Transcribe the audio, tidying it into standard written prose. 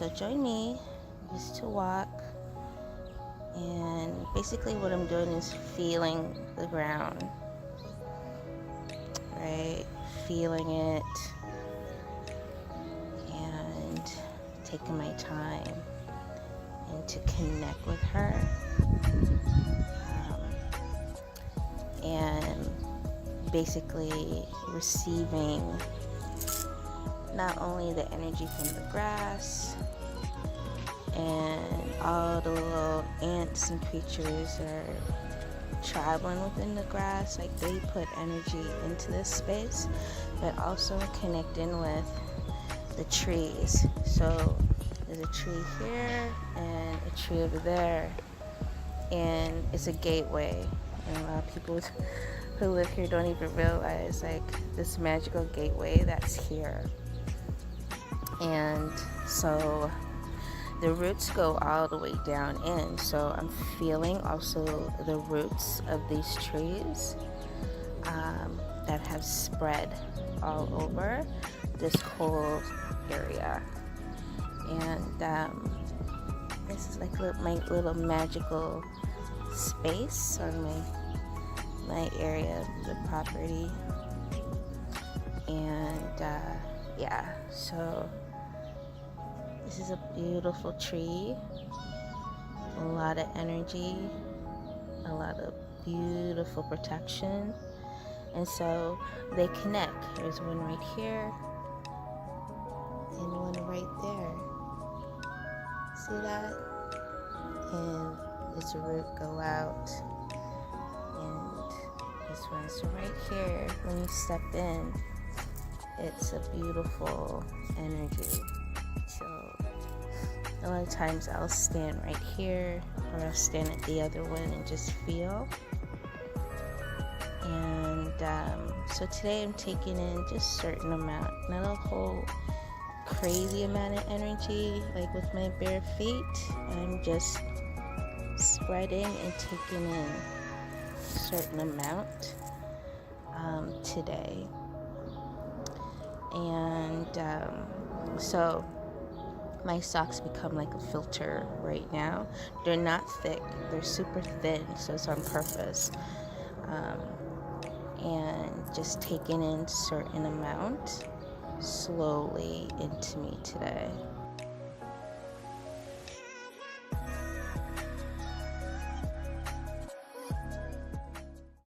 So join me just to walk, and basically what I'm doing is feeling the ground, right? Feeling it and taking my time and to connect with her, and basically receiving not only the energy from the grass and all the little ants and creatures that are traveling within the grass, like they put energy into this space, but also connecting with the trees. So there's a tree here and a tree over there, and it's a gateway, and a lot of people who live here don't even realize like this magical gateway that's here. And so the roots go all the way down in, so I'm feeling also the roots of these trees that have spread all over this whole area. And this is like my little magical space on my area of the property. And yeah, so this is a beautiful tree, a lot of energy, a lot of beautiful protection. And so they connect. There's one right here and one right there. See that? And this root go out, and this one's right here. When you step in, it's a beautiful energy. So a lot of times I'll stand right here, or I'll stand at the other one and just feel. And so today I'm taking in just a certain amount, not a whole crazy amount of energy like with my bare feet. I'm just spreading and taking in a certain amount today. And so my socks become like a filter right now. They're not thick, they're super thin, so it's on purpose. And just taking in certain amount slowly into me today.